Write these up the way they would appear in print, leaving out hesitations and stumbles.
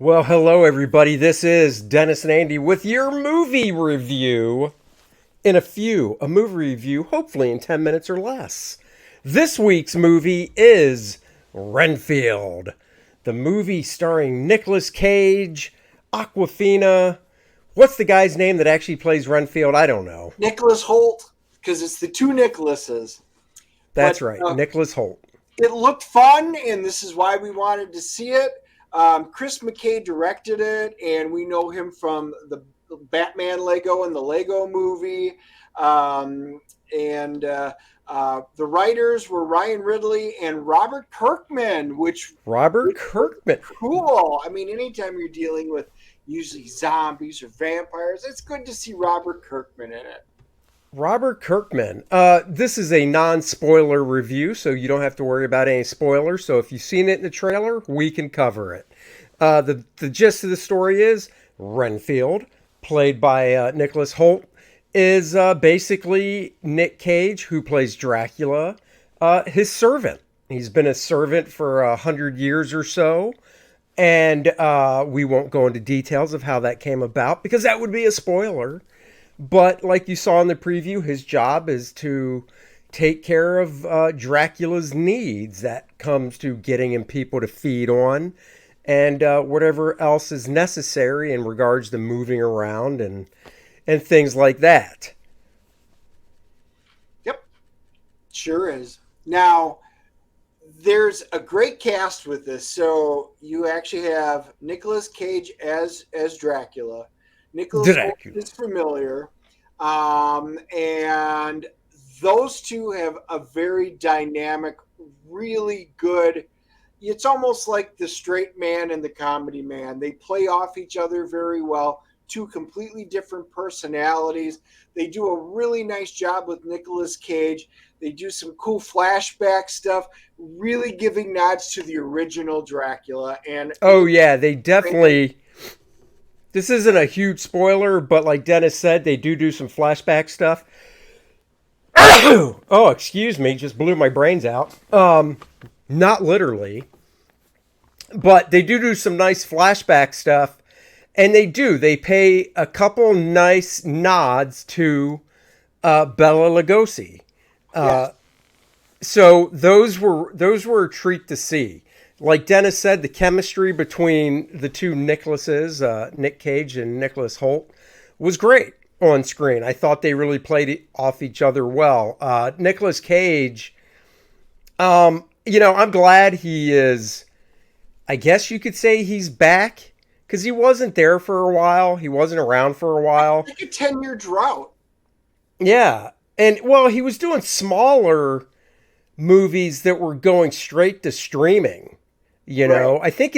Well, hello everybody. This is Dennis and Andy with your movie review a movie review, hopefully in 10 minutes or less. This week's movie is Renfield, the movie starring Nicolas Cage, Aquafina. What's the guy's name that actually plays Renfield? I don't know. Nicholas Holt, because it's the two Nicholases. That's But right, Nicholas Holt. it looked fun, and this is why we wanted to see it. Chris McKay directed it, and we know him from the Batman Lego and the Lego movie. The writers were Ryan Ridley and Robert Kirkman, which Robert is Kirkman. cool. I mean, anytime you're dealing with usually zombies or vampires, it's good to see Robert Kirkman in it. Robert Kirkman. This is a non-spoiler review, so you don't have to worry about any spoilers. So if you've seen it in the trailer, we can cover it. The gist of the story is Renfield, played by Nicholas Holt, is basically Nick Cage, who plays Dracula, his servant. He's been a servant for 100 years or so. And we won't go into details of how that came about because that would be a spoiler. But like you saw in the preview, his job is to take care of Dracula's needs. That comes to getting him people to feed on and whatever else is necessary in regards to moving around and things like that. Yep, sure is. Now, there's a great cast with this. So you actually have Nicolas Cage as Dracula. Nicholas Hoult Dracula. is familiar, and those two have a very dynamic, really good. It's almost like the straight man and the comedy man. They play off each other very well. Two completely different personalities. They do a really nice job with Nicolas Cage. They do some cool flashback stuff, really giving nods to the original Dracula. And Oh, yeah, they definitely. This isn't a huge spoiler, but like Dennis said, they do some flashback stuff. Oh, excuse me, just blew my brains out. Not literally, but they do some nice flashback stuff, and they pay a couple nice nods to Bela Lugosi. yes, So those were a treat to see. Like Dennis said, the chemistry between the two Nicholases, Nick Cage and Nicholas Holt, was great on screen. I thought they really played it off each other well. Nicholas Cage, I'm glad he is. I guess you could say he's back because he wasn't there for a while. He wasn't around for a while. like a 10-year drought. Yeah, and well, he was doing smaller movies that were going straight to streaming. You Right. know, I think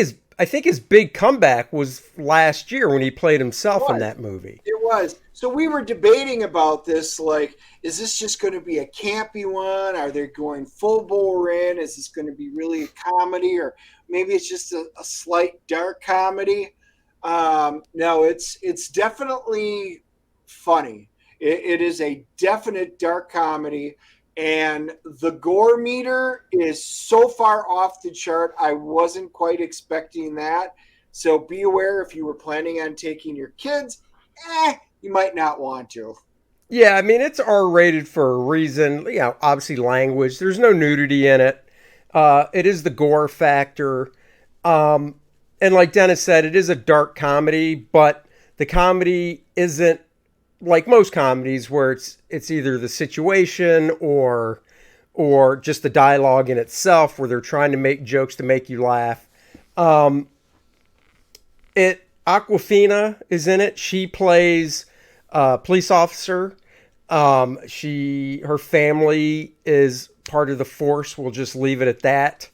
his big comeback was last year when he played It himself in was. that movie. It was. So we were debating about this. Like, is this just going to be a campy one? Are they going full bore in? Is this going to be really a comedy, or maybe it's just a slight dark comedy? No, it's definitely funny. It is a definite dark comedy, and the gore meter is so far off the chart. I wasn't quite expecting that. So be aware if you were planning on taking your kids, you might not want to. Yeah, I mean it's R-rated for a reason. Obviously language. There's no nudity in it. It is the gore factor. And like Dennis said, it is a dark comedy, but the comedy isn't like most comedies where it's either the situation or just the dialogue in itself where they're trying to make jokes to make you laugh. Um, it Aquafina is in it. She plays a police officer. Her family is part of the force. We'll just leave it at that.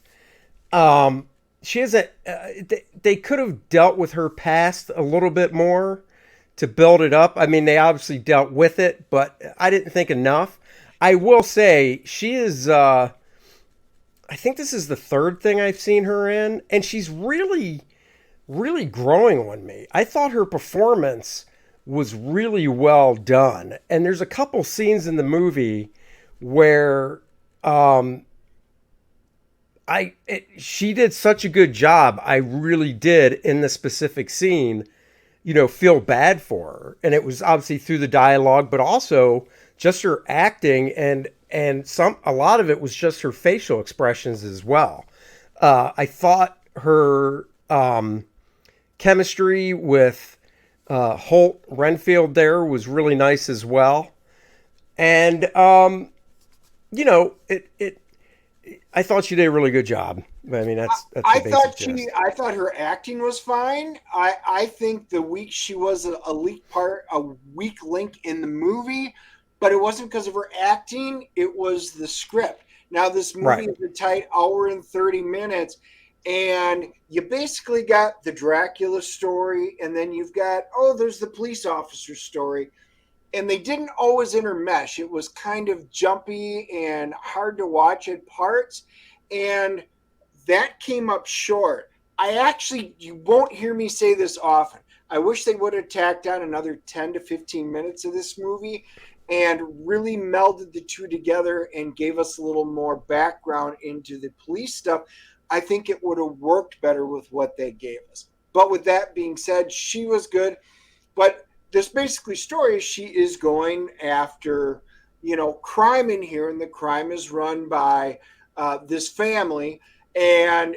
She hasn't. They could have dealt with her past a little bit more to build it up. I mean, they obviously dealt with it, but I didn't think enough. I will say she is. I think this is the third thing I've seen her in, and she's really growing on me. I thought her performance was really well done, and there's a couple scenes in the movie where she did such a good job. I really did in the specific scene, feel bad for her. And it was obviously through the dialogue, but also just her acting and a lot of it was just her facial expressions as well. I thought her chemistry with Holt Renfield there was really nice as well. And it I thought she did a really good job. I mean, that's the basic gist. I thought her acting was fine. I think the weak she was a weak link in the movie, but it wasn't because of her acting. It was the script. Now this movie Right. is a tight hour and 30 minutes, and you basically got the Dracula story, and then you've got there's the police officer story, and they didn't always intermesh. It was kind of jumpy and hard to watch at parts, and that came up short. You won't hear me say this often. I wish they would have tacked on another 10 to 15 minutes of this movie and really melded the two together and gave us a little more background into the police stuff. I think it would have worked better with what they gave us. But with that being said, she was good. But this basically story is she is going after, crime in here, and the crime is run by this family. And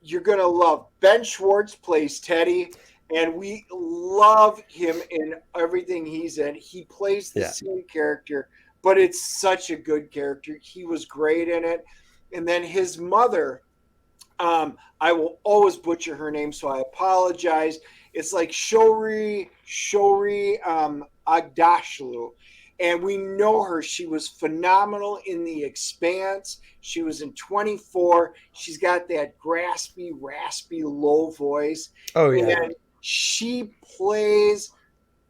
you're going to love Ben Schwartz plays Teddy, and we love him in everything he's in. He plays the same character, but it's such a good character. He was great in it. And then his mother, I will always butcher her name, so I apologize. It's like Shori Agdashlu. And we know her. She was phenomenal in The Expanse. She was in 24. She's got that graspy, raspy, low voice. Oh, yeah. And she plays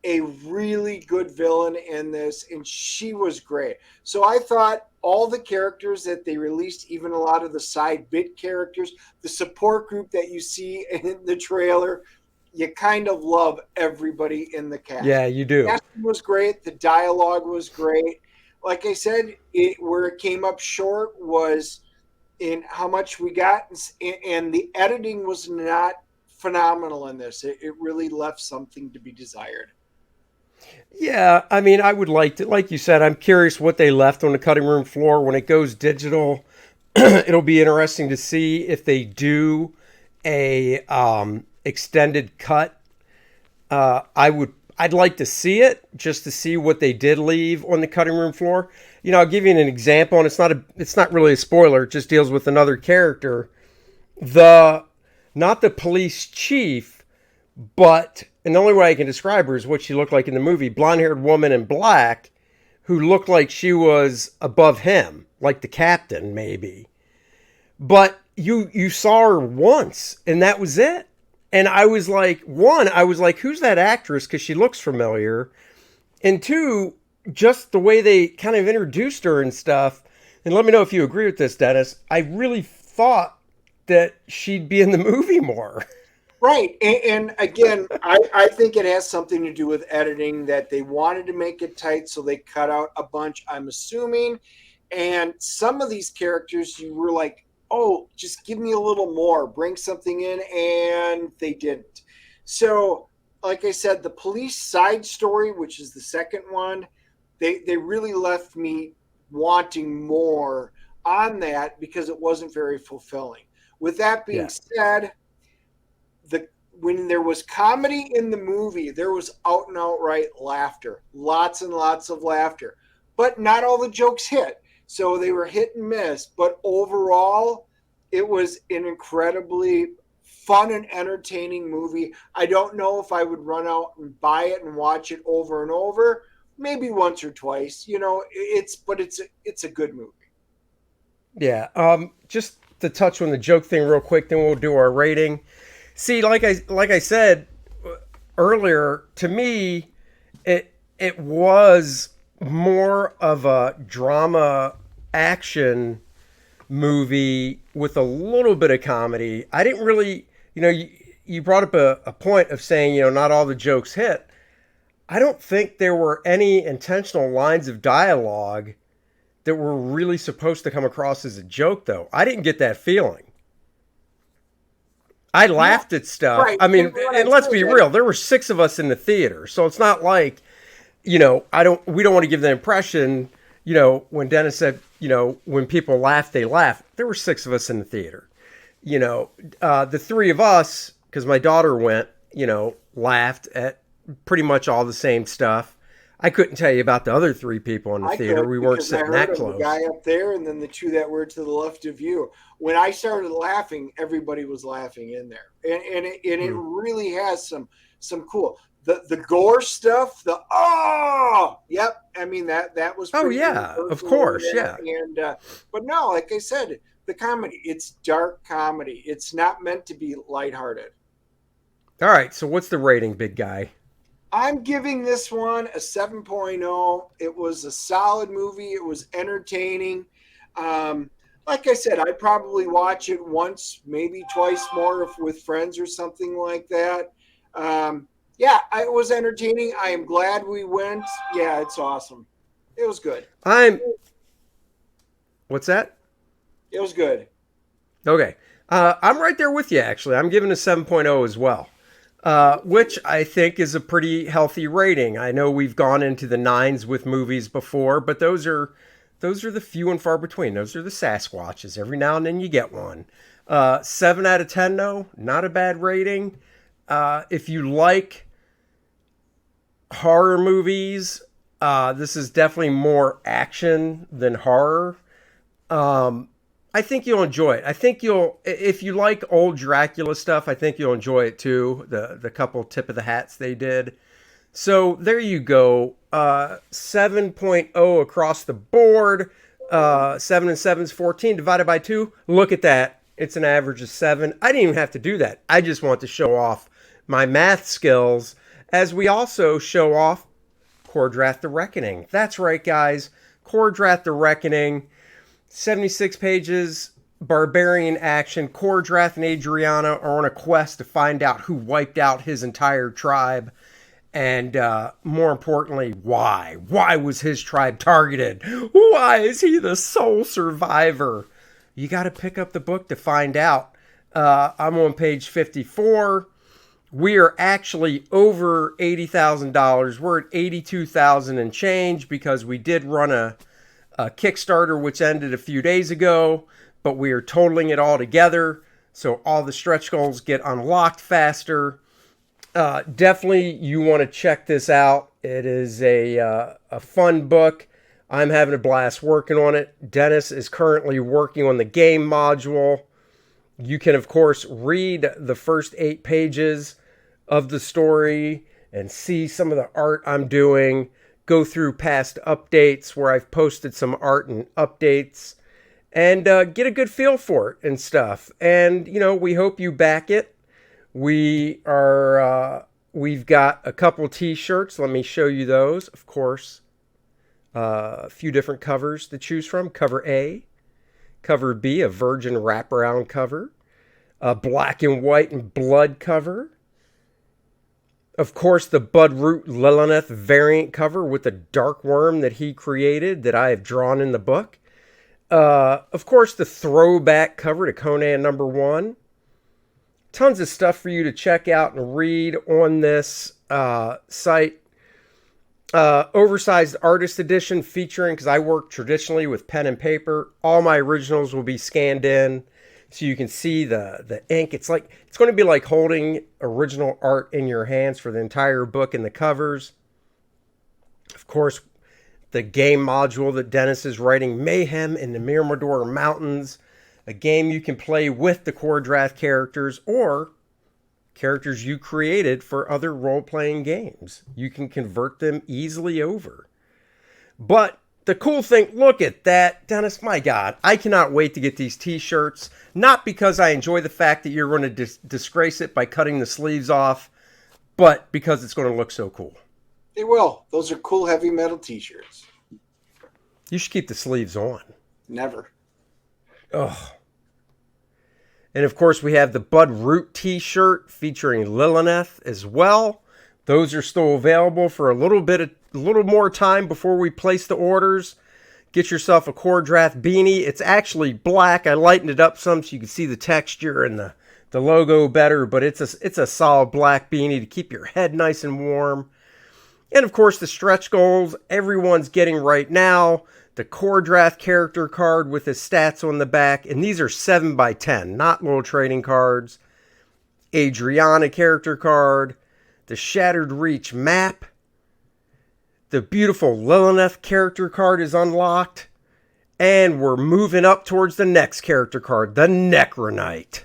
a really good villain in this, and she was great. So I thought all the characters that they released, even a lot of the side bit characters, the support group that you see in the trailer, you kind of love everybody in the cast. Yeah, you do. The casting was great. The dialogue was great. Like I said, where it came up short was in how much we got, and the editing was not phenomenal in this. It really left something to be desired. Yeah, I mean, I would like to, like you said, I'm curious what they left on the cutting room floor. When it goes digital, it'll be interesting to see if they do a extended cut. I'd like to see it just to see what they did leave on the cutting room floor. I'll give you an example, and it's not really a spoiler. It just deals with another character. Not the police chief, but, and the only way I can describe her is what she looked like in the movie, blonde-haired woman in black who looked like she was above him, like the captain maybe. But you saw her once, and that was it. And I was like, who's that actress? Because she looks familiar. And two, just the way they kind of introduced her and stuff. And let me know if you agree with this, Dennis. I really thought that she'd be in the movie more. Right. And again, I think it has something to do with editing, that they wanted to make it tight, so they cut out a bunch, I'm assuming. And some of these characters, you were like, just give me a little more, bring something in, and they didn't. So, like I said, the police side story, which is the second one, they really left me wanting more on that because it wasn't very fulfilling. With that being said, when there was comedy in the movie, there was out and outright laughter, lots and lots of laughter, but not all the jokes hit. So they were hit and miss, but overall, it was an incredibly fun and entertaining movie. I don't know if I would run out and buy it and watch it over and over. Maybe once or twice. It's a good movie. Yeah. Just to touch on the joke thing real quick, then we'll do our rating. See, like I said earlier, to me, it was more of a drama action movie with a little bit of comedy. I didn't really, you brought up a point of saying, not all the jokes hit. I don't think there were any intentional lines of dialogue that were really supposed to come across as a joke, though. I didn't get that feeling. I laughed at stuff. Right. I mean, When I and let's say be that, real. There were 6 of us in the theater, so it's not like, we don't want to give the impression, when Dennis said, when people laugh, they laugh. There were 6 of us in the theater. The 3 of us, because my daughter went, laughed at pretty much all the same stuff. I couldn't tell you about the other 3 people in the I theater. could We weren't because I sitting heard that of the guy close. up there and then the 2 that were to the left of you. When I started laughing, everybody was laughing in there, and it Hmm. really has some cool the gore stuff. Yep. I mean that was Oh pretty yeah, of universal in course, there, yeah. and but no, like I said, the comedy, it's dark comedy. It's not meant to be lighthearted. All right, so what's the rating, big guy? I'm giving this one a 7.0. It was a solid movie. It was entertaining. Um, like I said, I'd probably watch it once, maybe twice more if with friends or something like that. Yeah, it was entertaining. I am glad we went. Yeah, it's awesome. It was good. I'm. What's that? It was good. Okay. I'm right there with you, actually. I'm giving a 7.0 as well, which I think is a pretty healthy rating. I know we've gone into the nines with movies before, but those are the few and far between. Those are the Sasquatches. Every now and then you get one. 7 out of 10, though, not a bad rating. If you like horror movies, this is definitely more action than horror. I think you'll enjoy it. I think if you like old Dracula stuff, I think you'll enjoy it too. The couple tip of the hats they did. So there you go. 7.0 across the board. 7 and 7 is 14 divided by 2. Look at that. It's an average of 7. I didn't even have to do that. I just want to show off my math skills as we also show off Kor-Drath the Reckoning. That's right, guys. Kor-Drath the Reckoning. 76 pages, barbarian action. Kor-Drath and Adriana are on a quest to find out who wiped out his entire tribe. And more importantly, why? Why was his tribe targeted? Why is he the sole survivor? You got to pick up the book to find out. I'm on page 54. We are actually over $80,000. We're at 82,000 and change because we did run a Kickstarter, which ended a few days ago, but we are totaling it all together. So all the stretch goals get unlocked faster. Definitely you want to check this out. It is a fun book. I'm having a blast working on it. Dennis is currently working on the game module. You can, of course, read the first 8 pages of the story and see some of the art I'm doing. Go through past updates where I've posted some art and updates and get a good feel for it and stuff. And, we hope you back it. We've got a couple t-shirts. Let me show you those. Of course, a few different covers to choose from. Cover A, cover B, a virgin wraparound cover, a black and white and blood cover. Of course, the Budroot Lilith variant cover with the dark worm that he created that I have drawn in the book. Of course, the throwback cover to Conan #1. Tons of stuff for you to check out and read on this site. Oversized artist edition featuring, because I work traditionally with pen and paper, all my originals will be scanned in so you can see the ink. It's going to be like holding original art in your hands for the entire book and the covers. Of course, the game module that Dennis is writing, Mayhem in the Mirador Mountains, a game you can play with the Kor-Drath characters or characters you created for other role-playing games. You can convert them easily over. But the cool thing, look at that, Dennis, my God, I cannot wait to get these t-shirts. Not because I enjoy the fact that you're going to disgrace it by cutting the sleeves off, but because it's going to look so cool. They will. Those are cool heavy metal t-shirts. You should keep the sleeves on. Never. Oh. And of course, we have the Budroot t-shirt featuring Lilith as well. Those are still available for a little more time before we place the orders. Get yourself a Kor-Drath beanie. It's actually black. I lightened it up some so you can see the texture and the logo better, but it's a solid black beanie to keep your head nice and warm. And of course, the stretch goals everyone's getting right now. The Kor-Drath character card with his stats on the back. And these are 7x10, not little trading cards. Adriana character card. The Shattered Reach map. The beautiful Lilith character card is unlocked. And we're moving up towards the next character card, the Necronite.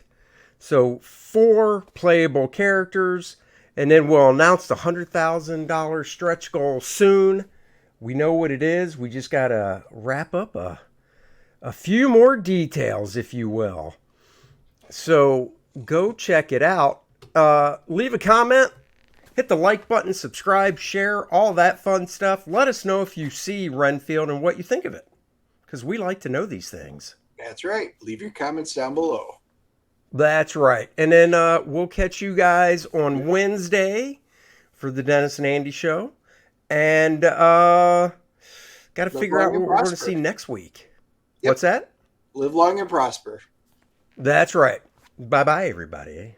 So 4 playable characters. And then we'll announce the $100,000 stretch goal soon. We know what it is. We just got to wrap up a few more details, if you will. So go check it out. Leave a comment. Hit the like button, subscribe, share, all that fun stuff. Let us know if you see Renfield and what you think of it. Because we like to know these things. That's right. Leave your comments down below. That's right. And then we'll catch you guys on Wednesday for the Dennis and Andy show. And got to figure out what we're going to see next week. Yep. What's that? Live long and prosper. That's right. Bye-bye, everybody.